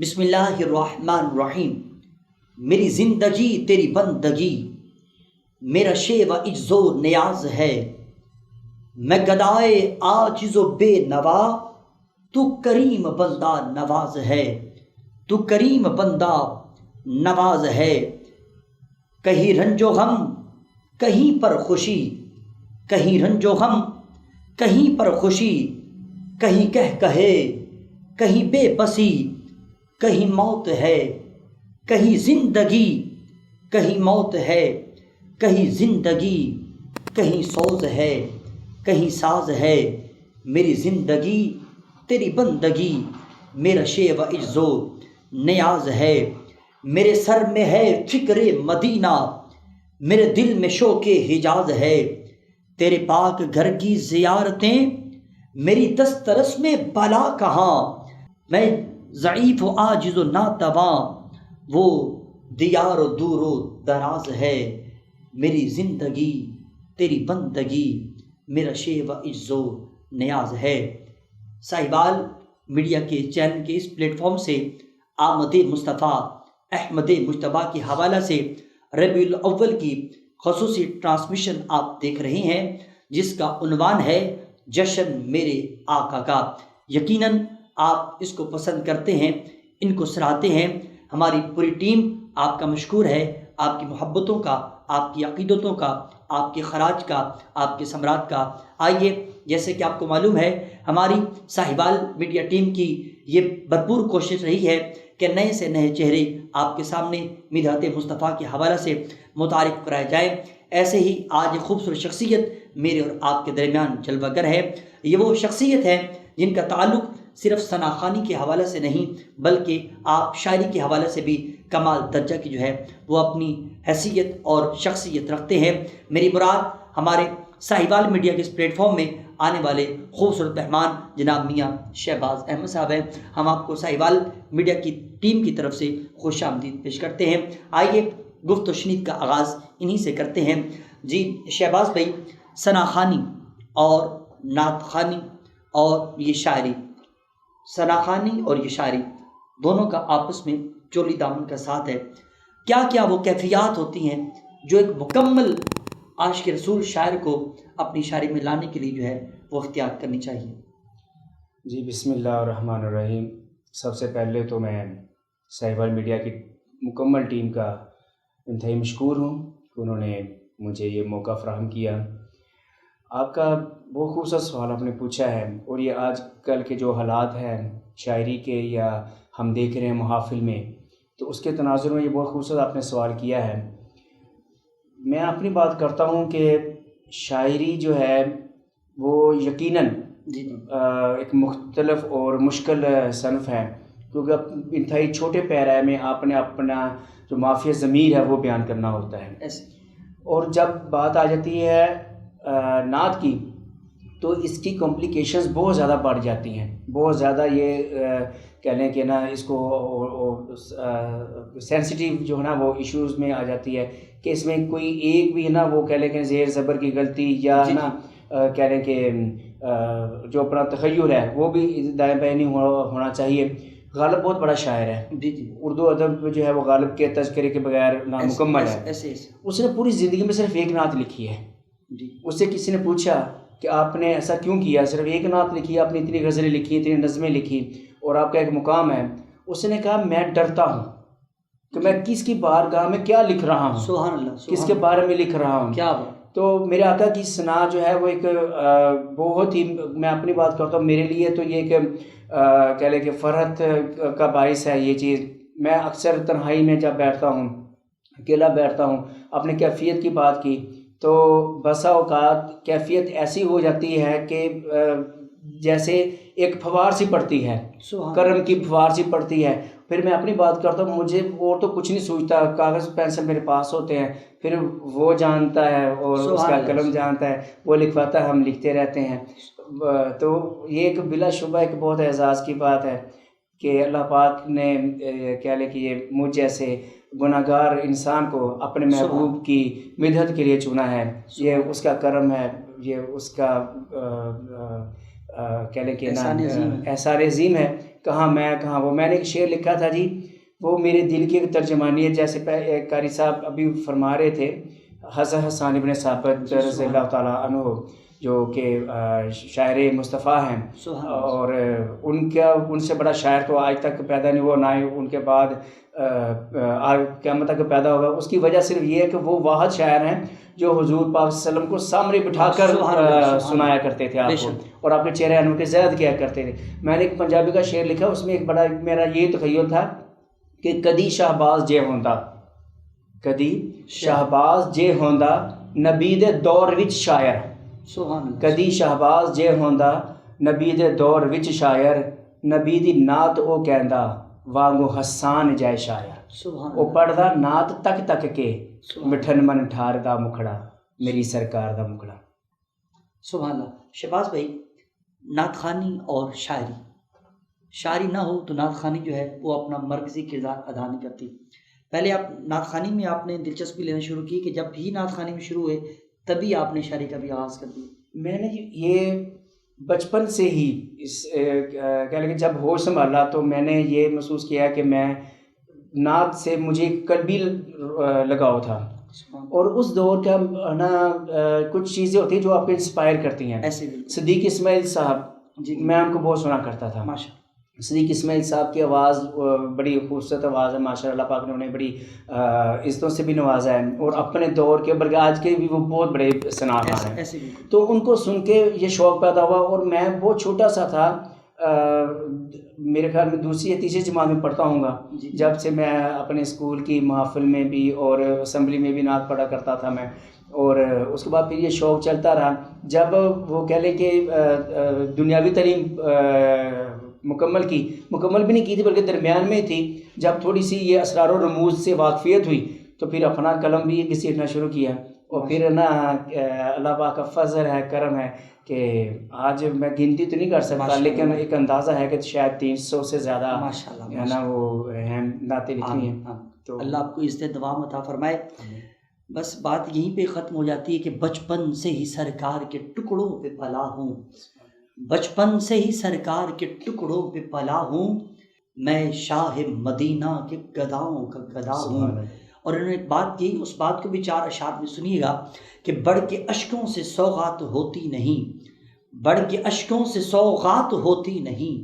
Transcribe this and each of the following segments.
بسم اللہ الرحمن الرحیم۔ میری زندگی تیری بندگی، میرا شیوہ عجز و نیاز ہے۔ میں گدائے عاجز و بے نوا، تو کریم بندہ نواز ہے۔ تو کریم بندہ نواز ہے۔ کہیں رنج و غم کہیں پر خوشی، کہیں رنج و غم کہیں پر خوشی، کہیں کہے کہیں بے بسی، کہیں موت ہے کہیں زندگی، کہیں موت ہے کہیں زندگی، کہیں سوز ہے کہیں ساز ہے۔ میری زندگی تیری بندگی، میرا شیوہ عجز و نیاز ہے۔ میرے سر میں ہے فکر مدینہ، میرے دل میں شوق حجاز ہے۔ تیرے پاک گھر کی زیارتیں میری دسترس میں بلا کہاں، میں ضعیف و عاجز و ناتواں، وہ دیار و دور و دراز ہے۔ میری زندگی تیری بندگی، میرا شیوہ عجز و نیاز ہے۔ ساہیوال میڈیا کے چینل کے اس پلیٹ فارم سے آمد مصطفیٰ احمد مجتبیٰ کے حوالہ سے ربیع الاول کی خصوصی ٹرانسمیشن آپ دیکھ رہے ہیں، جس کا عنوان ہے جشن میرے آقا کا۔ یقیناً آپ اس کو پسند کرتے ہیں، ان کو سراہتے ہیں۔ ہماری پوری ٹیم آپ کا مشکور ہے، آپ کی محبتوں کا، آپ کی عقیدتوں کا، آپ کے خراج کا، آپ کے ثمرات کا۔ آئیے، جیسے کہ آپ کو معلوم ہے، ہماری ساہیوال میڈیا ٹیم کی یہ بھرپور کوشش رہی ہے کہ نئے سے نئے چہرے آپ کے سامنے مدحت مصطفیٰ کے حوالہ سے متعارف کرائے جائیں۔ ایسے ہی آج ایک خوبصورت شخصیت میرے اور آپ کے درمیان جلوہ گر ہے۔ یہ وہ شخصیت ہے جن کا تعلق صرف ثنا خوانی کے حوالے سے نہیں، بلکہ آپ شاعری کے حوالے سے بھی کمال درجہ کی جو ہے وہ اپنی حیثیت اور شخصیت رکھتے ہیں۔ میری مراد ہمارے ساہیوال میڈیا کے اس پلیٹ فارم میں آنے والے خوبصورت مہمان جناب میاں شہباز احمد صاحب ہیں۔ ہم آپ کو ساہیوال میڈیا کی ٹیم کی طرف سے خوش آمدید پیش کرتے ہیں۔ آئیے گفت و شنید کا آغاز انہی سے کرتے ہیں۔ جی شہباز بھائی، ثنا خوانی اور نعت خوانی اور یہ شاعری، ثنا خوانی اور یہ شاعری دونوں کا آپس میں چولی دامن کا ساتھ ہے۔ کیا کیا وہ کیفیات ہوتی ہیں جو ایک مکمل عاشق رسول شاعر کو اپنی شاعری میں لانے کے لیے جو ہے وہ اختیار کرنی چاہیے؟ جی بسم اللہ الرحمن الرحیم۔ سب سے پہلے تو میں ساہیوال میڈیا کی مکمل ٹیم کا انتہائی مشکور ہوں کہ انہوں نے مجھے یہ موقع فراہم کیا۔ آپ کا بہت خوبصورت سوال آپ نے پوچھا ہے، اور یہ آج کل کے جو حالات ہیں شاعری کے یا ہم دیکھ رہے ہیں محافل میں، تو اس کے تناظر میں یہ بہت خوبصورت آپ نے سوال کیا ہے۔ میں اپنی بات کرتا ہوں کہ شاعری جو ہے وہ یقیناً ایک مختلف اور مشکل صنف ہے، کیونکہ انتہائی چھوٹے پیرائے میں آپ نے اپنا جو مافیہ ضمیر ہے وہ بیان کرنا ہوتا ہے۔ اور جب بات آ جاتی ہے نعت کی، تو اس کی کمپلیکیشنز بہت زیادہ بڑھ جاتی ہیں، بہت زیادہ یہ کہہ لیں کہ نا اس کو سینسٹیو جو ہے نا وہ ایشوز میں آ جاتی ہے کہ اس میں کوئی ایک بھی نا وہ کہہ لیں کہ زیر زبر کی غلطی یا نا کہہ لیں کہ جو اپنا تخیل ہے وہ بھی دائیں بائیں نہیں ہونا چاہیے۔ غالب بہت بڑا شاعر ہے، اردو ادب جو ہے وہ غالب کے تذکرے کے بغیر نامکمل ہے۔ اس نے پوری زندگی میں صرف ایک نعت لکھی ہے۔ اس سے کسی نے پوچھا کہ آپ نے ایسا کیوں کیا، صرف ایک نعت لکھی، آپ نے اتنی غزلیں لکھی، اتنی نظمیں لکھی، اور آپ کا ایک مقام ہے۔ اس نے کہا میں ڈرتا ہوں کہ میں کس کی بارگاہ میں کیا لکھ رہا ہوں، سبحان اللہ، کس کے بارے میں لکھ رہا ہوں۔ کیا بات! تو میرے آقا کی ثنا جو ہے وہ ایک بہت ہی، میں اپنی بات کرتا ہوں، میرے لیے تو یہ کہ کہہ لیں کہ فرحت کا باعث ہے یہ چیز۔ میں اکثر تنہائی میں جب بیٹھتا ہوں، اکیلا بیٹھتا ہوں، اپنے کیفیت کی بات کی، تو بسا اوقات کیفیت ایسی ہو جاتی ہے کہ جیسے ایک پھوار سی پڑتی ہے، کرم کی پھوار سی پڑتی ہے۔ پھر میں اپنی بات کرتا ہوں، مجھے اور تو کچھ نہیں سوچتا، کاغذ پینسل میرے پاس ہوتے ہیں، پھر وہ جانتا ہے اور اس کا قلم جانتا ہے، وہ لکھواتا ہے، ہم لکھتے رہتے ہیں۔ تو یہ ایک بلا شبہ ایک بہت اعزاز کی بات ہے کہ اللہ پاک نے کہہ لیں کہ یہ مجھ جیسے گناہ گار انسان کو اپنے محبوب کی مدحت کے لیے چنا ہے۔ یہ اس کا کرم ہے، یہ اس کا کہہ لیں کہ احسان عظیم ہے کہاں میں کہاں وہ. میں نے ایک شعر لکھا تھا جی، وہ میرے دل کی ایک ترجمانی ہے. جیسے ایک قاری صاحب ابھی فرما رہے تھے، حضرت حسان ابن ثابت رضی اللہ تعالیٰ عنہ جو کہ شاعر مصطفیٰ ہیں، اور ان سے بڑا شاعر تو آج تک پیدا نہیں ہوا، نہ ہی ان کے بعد قیامت تک پیدا ہوگا. اس کی وجہ صرف یہ ہے کہ وہ واحد شاعر ہیں جو حضور پاک صلی اللہ علیہ وسلم کو سامنے بٹھا کر سنایا کرتے تھے آپ کو، اور آپ کے چہرے انور کے زید کیا کرتے تھے. میں نے ایک پنجابی کا شعر لکھا، اس میں ایک بڑا میرا یہ تخیل تھا کہ کدی شہباز جے ہوندا، کدی شہباز جے ہوندا نبی دے دور وچ شاعر، کدی شہباز جے ہوندا نبی دے دور وچ شاعر، نبی دی نعت او کہندا وانگو حسان جائے شاعر. او پڑھدا نعت تک تک کے مٹھن من ٹھار دا مکھڑا میری سرکار دا مکھڑا. سبحان اللہ. شہباز بھائی، نعت خوانی اور شاعری نہ ہو تو نعت خوانی جو ہے وہ اپنا مرکزی کردار ادا نہیں کرتی. پہلے آپ نعت خوانی میں آپ نے دلچسپی لینا شروع کی کہ جب بھی نعت خوانی میں شروع ہوئے تبھی آپ نے شاعری کا بھی آغاز کر دیا. میں نے یہ بچپن سے ہی کہہ لیں کہ جب ہوش سنبھالا تو میں نے یہ محسوس کیا کہ میں نعت سے مجھے قلبی لگاؤ تھا، اور اس دور کا نا کچھ چیزیں ہوتی ہیں جو آپ کو انسپائر کرتی ہیں. صدیق اسماعیل صاحب جی، میں ان کو بہت سنا کرتا تھا. صدیق اسماعیل صاحب کی آواز بڑی خوبصورت آواز ہے ماشاء اللہ پاک نے انہیں بڑی عزتوں سے بھی نوازا ہے، اور اپنے دور کے بلکہ آج کے بھی وہ بہت بڑے صنعتکار ہیں. تو ان کو سن کے یہ شوق پیدا ہوا، اور میں بہت چھوٹا سا تھا، میرے خیال میں دوسری یا تیسری جماعت میں پڑھتا ہوں گا، جب سے میں اپنے اسکول کی محافل میں بھی اور اسمبلی میں بھی نعت پڑھا کرتا تھا میں. اور اس کے بعد پھر یہ شوق چلتا رہا. جب وہ کہہ لیں کہ دنیاوی تعلیم مکمل بھی نہیں کی تھی بلکہ درمیان میں تھی، جب تھوڑی سی یہ اسرار و رموز سے واقفیت ہوئی تو پھر اپنا قلم بھی گھسیٹنا شروع کیا. اور پھر نا اللہ پاک کا فضل ہے، کرم ہے کہ آج میں گنتی تو نہیں کر سکتا لیکن ایک اندازہ ہے کہ شاید 300 سے زیادہ ہے نا وہ نعتیں لکھی ہیں. تو اللہ آپ کو عزت دوام عطا فرمائے. بس بات یہیں پہ ختم ہو جاتی ہے کہ بچپن سے ہی سرکار کے ٹکڑوں پہ پلا ہوں، بچپن سے ہی سرکار کے ٹکڑوں پہ پلا ہوں، میں شاہ مدینہ کے گداؤں کا گدا ہوں. اور انہوں نے ایک بات کی، اس بات کو بھی 4 اشعار میں سنیے گا کہ بڑھ کے اشکوں سے سوغات ہوتی نہیں، بڑھ کے اشکوں سے سوغات ہوتی نہیں،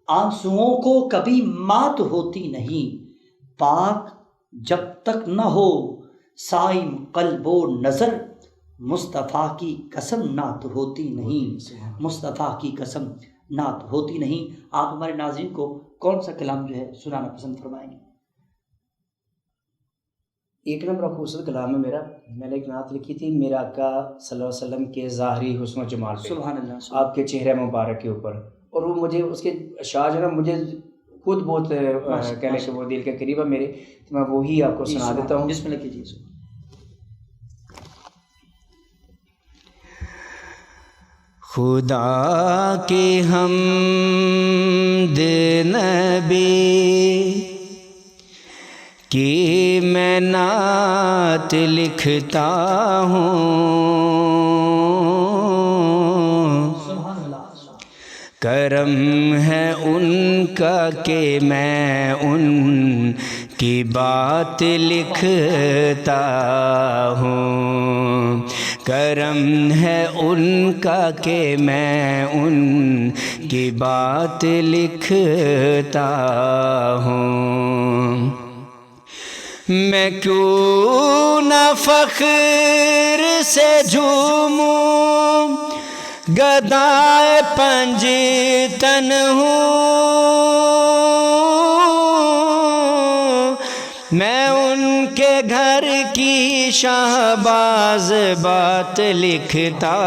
آنسوؤں کو کبھی مات ہوتی نہیں، پاک جب تک نہ ہو صائم قلب و نظر، مصطفیٰ کی قسم نعت ہوتی نہیں، مصطفیٰ کی قسم نعت ہوتی نہیں. آپ ہمارے ناظرین کو کون سا کلام جو ہے سنانا پسند فرمائیں گے؟ ایک نمبر خوبصورت کلام ہے میرا. میں نے ایک نعت لکھی تھی میرا آقا صلی اللہ علیہ وسلم کے ظاہری حسن و جمال پہ، سبحان اللہ، آپ کے چہرے مبارک کے اوپر. اور وہ مجھے اس کے اشعار جو نا مجھے خود بہت کہہ لیں کہ وہ دل کے قریب ہے میرے، تو میں وہی آپ کو سنا دیتا ہوں. بسم اللہ کیجیے. خدا کے حمد نبی کہ میں نعت لکھتا ہوں، کرم ہے ان کا کہ میں ان کی بات لکھتا ہوں، کرم ہے ان کا کہ میں ان کی بات لکھتا ہوں. میں کیوں نہ فخر سے جھوموں، گدائے پنج تن ہوں، میں ان کے گھر کی شہباز بات لکھتا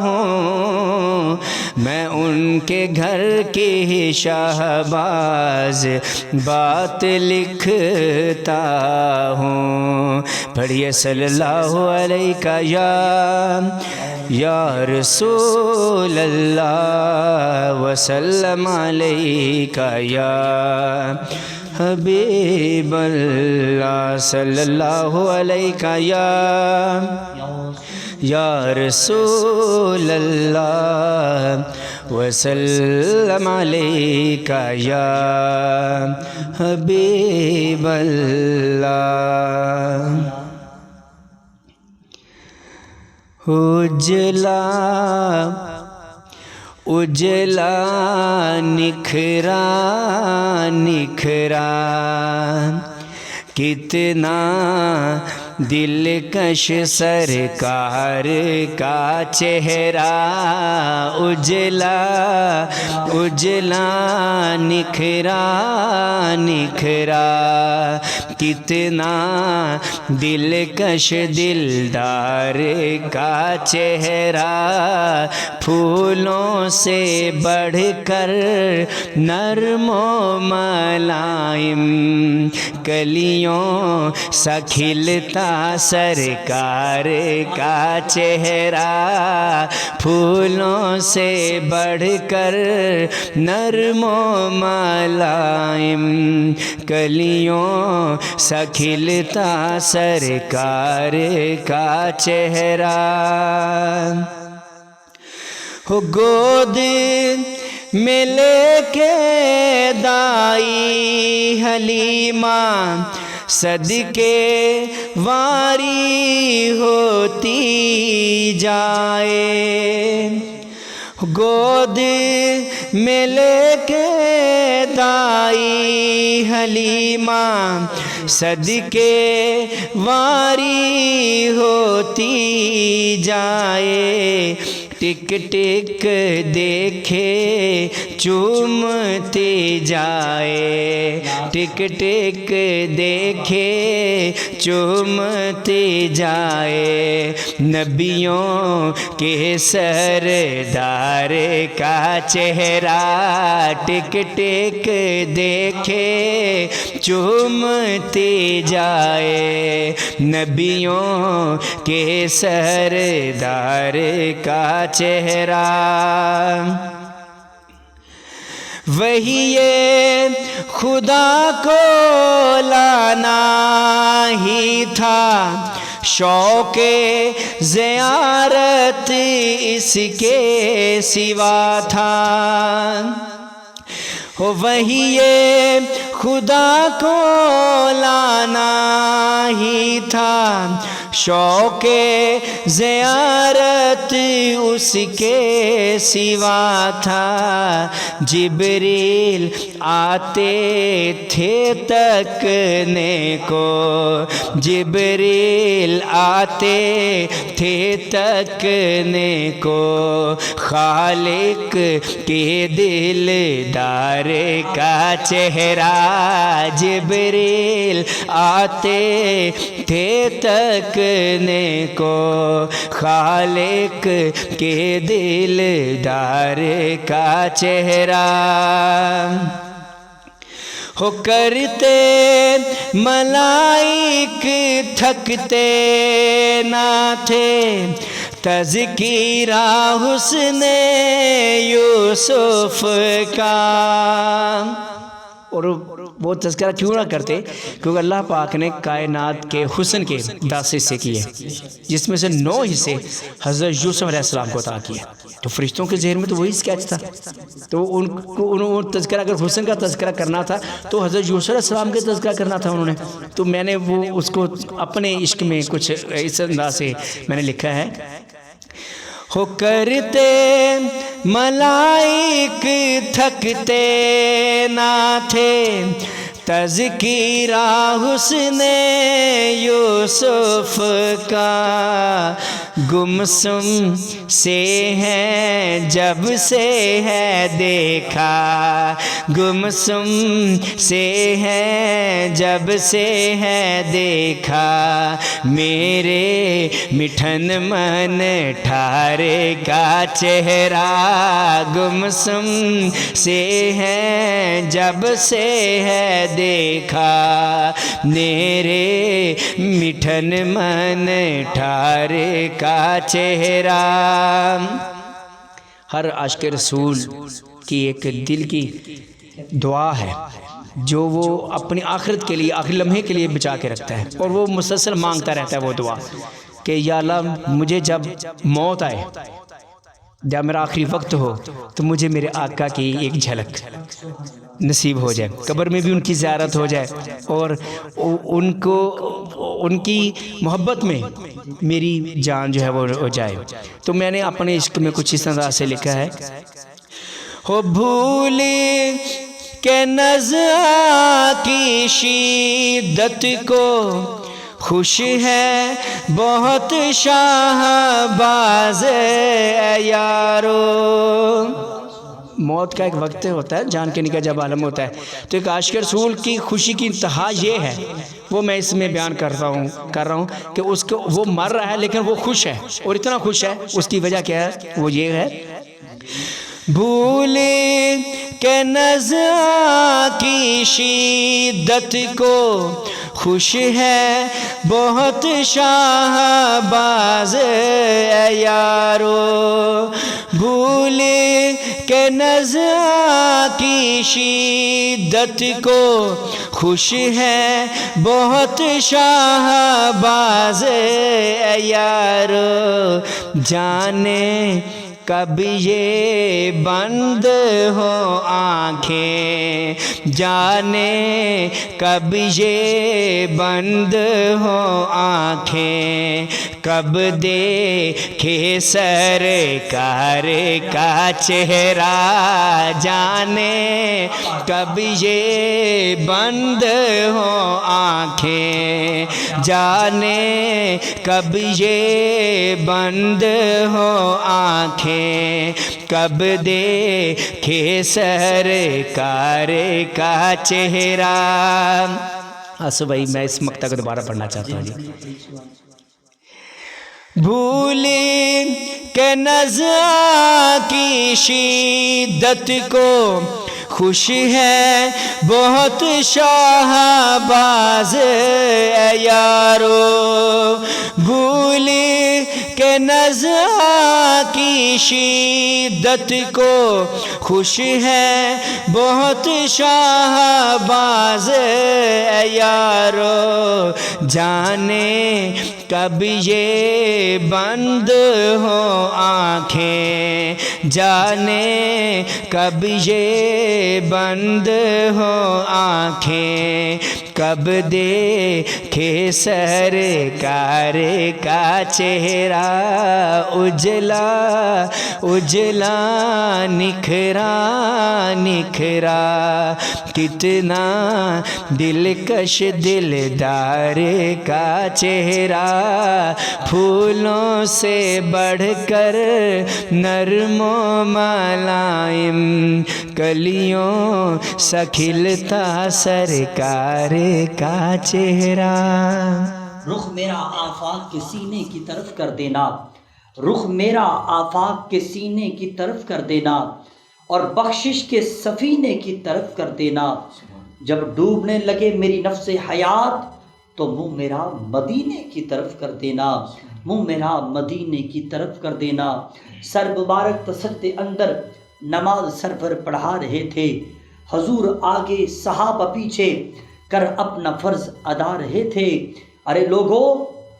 ہوں، میں ان کے گھر کی شہباز بات لکھتا ہوں. پڑھیے صلی اللہ علیہ یا رسول اللہ وسلم علیہ یا حبیب اللہ صلی اللہ علیہ یا یا رسول اللہ وسلم علیکہ یا حبیب اللہ۔ اجلا اجلا نکھرا نکھرا کتنا دلکش سرکار کا چہرہ، اجلا اجلا نکھرا نکھرا کتنا دلکش دلدار کا چہرہ، پھولوں سے بڑھ کر نرم و ملائم کلیوں سا کھلتا سرکار کا چہرہ، پھولوں سے بڑھ کر نرم و ملائم کلیوں سا کھلتا سرکار کا چہرہ۔ ہو گود میں لے کے دائی حلیمہ صدقے واری ہوتی جائے، گود میں لے کے دائی حلیمہ صدقے واری ہوتی جائے، ٹک ٹک دیکھے چومتے جائے، ٹک ٹک دیکھے چومتے جائے، نبیوں کے سردار کا چہرہ، ٹک ٹک دیکھے چومتے جائے، نبیوں کے سردار کا چہرہ۔ وہی خدا کو لانا ہی تھا، شوق زیارت اس کے سوا تھا، وہی خدا کو لانا ہی تھا، شوق زیارت اس کے سوا تھا، جبریل آتے تھے تکنے کو، جبریل آتے تھے تکنے کو، خالق کے دلدار کا چہرہ، جبریل آتے تھے تکنے کو، خالق کے دلدار کا چہرہ۔ ہو کرتے ملائک تھکتے نہ تھے، تذکیرہ حسن یوسف کا، اور وہ تذکرہ کیوں نہ کرتے؟ کیونکہ اللہ پاک نے کائنات کے حسن کے 10 حصے کیے، جس میں سے 9 حصے حضرت یوسف علیہ السلام کو عطا کیے، تو فرشتوں کے ذہن میں تو وہی اسکیچ تھا، تو ان کو تذکرہ اگر حسن کا تذکرہ کرنا تھا تو حضرت یوسف علیہ السلام کے تذکرہ کرنا تھا انہوں نے، تو میں نے وہ اس کو اپنے عشق میں کچھ اس انداز سے میں نے لکھا ہے۔ ہو کرتے ملائک تھکتے نہ تھے، تذکیرہ حسن یوسف کا، گمسم سے ہے جب سے ہے دیکھا، گمسم سے ہے جب سے ہے دیکھا، میرے مٹھن من ٹھارے کا چہرہ، گمسم سے ہے جب سے ہے دیکھا، میرے مٹھن من ٹھارے کا چہرہ۔ ہر عاشق رسول کی ایک دل کی دعا ہے جو وہ اپنی آخرت کے لیے، آخری لمحے کے لیے بچا کے رکھتا ہے، اور وہ مسلسل مانگتا رہتا ہے وہ دعا کہ یا اللہ مجھے جب موت آئے، جب میرا آخری وقت ہو تو مجھے میرے آقا کی ایک جھلک نصیب ہو جائے، قبر میں بھی ان کی زیارت ہو جائے اور ان کی محبت میں میری جان جو ہے وہ ہو جائے۔ تو میں نے اپنے عشق میں کچھ اس طرح سے لکھا ہے، ہو بھول کے نزع کی شدت کو، خوش ہے بہت شاہ باز اے یارو۔ موت کا ایک وقت ہوتا ہے، جان کے نکاح جب عالم ہوتا ہے، تو ایک عاشق رسول کی خوشی کی انتہا یہ ہے، وہ میں اس میں بیان کر رہا ہوں کہ اس کو وہ مر رہا ہے لیکن وہ خوش ہے، اور اتنا خوش ہے، اس کی وجہ کیا ہے؟ وہ یہ ہے، بھول کے نزع کی شدت کو، خوش ہے بہت شاہ باز اے یارو۔ بھول کے نزع کی شدت کو، خوش ہے بہت شاہ باز اے یارو۔ جانے کب یہ بند ہو آنکھیں، جانے کب یہ بند ہو آنکھیں، کب دیکھے سرکار کا چہرہ، جانے کب یہ بند ہو آنکھیں، جانے کب یہ بند ہو آنکھیں، کب دیکھے سرکار کا چہرہ۔ آسو بھائی میں اس مقطع کو دوبارہ پڑھنا چاہتا ہوں جی۔ بھول کے نزع کی شدت کو، خوش ہے بہت شاہ باز اے یارو۔ بھول کے نزع کی شدت کو، خوش ہے بہت شاہ باز اے یارو۔ جانے کب یہ بند ہو آنکھیں، جانے کب یہ بند ہو آنکھیں، کب دیکھے سرکار کا چہرہ، اجلا اجلا نکھرا نکھرا، کتنا دلکش دلدار کا چہرہ، پھولوں سے بڑھ کر نرم و ملائم، کلیوں سا کھلتا سرکار کا چہرہ۔ رخ میرا آفاق کے سینے کی طرف کر دینا، رخ میرا آفاق کے سینے کی طرف کر دینا، اور بخشش کے سفینے کی طرف کر دینا۔ جب ڈوبنے لگے میری نفس حیات تو منہ میرا مدینے کی طرف کر دینا، منہ میرا مدینے کی طرف کر دینا۔ سر مبارک تسجدے اندر نماز سر پر پڑھا رہے تھے، حضور آگے صحابہ پیچھے کر اپنا فرض ادا رہے تھے۔ ارے لوگو،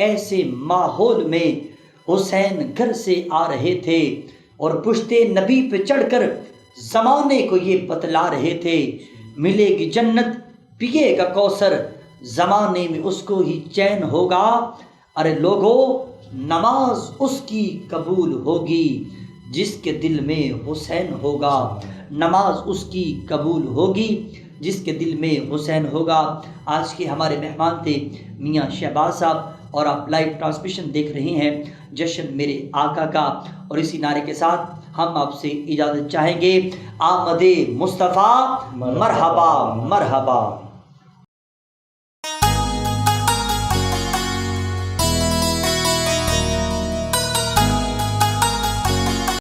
ایسے ماحول میں حسین گھر سے آ رہے تھے اور پشتے نبی پہ چڑھ کر زمانے کو یہ بتلا رہے تھے، ملے گی جنت پیے گا کوثر، زمانے میں اس کو ہی چین ہوگا۔ ارے لوگو، نماز اس کی قبول ہوگی جس کے دل میں حسین ہوگا، نماز اس کی قبول ہوگی جس کے دل میں حسین ہوگا۔ آج کے ہمارے مہمان تھے میاں شہباز صاحب، اور آپ لائیو ٹرانسمیشن دیکھ رہے ہیں جشن میرے آقا کا، اور اسی نعرے کے ساتھ ہم آپ سے اجازت چاہیں گے۔ آمد مصطفیٰ مرحبا مرحبا۔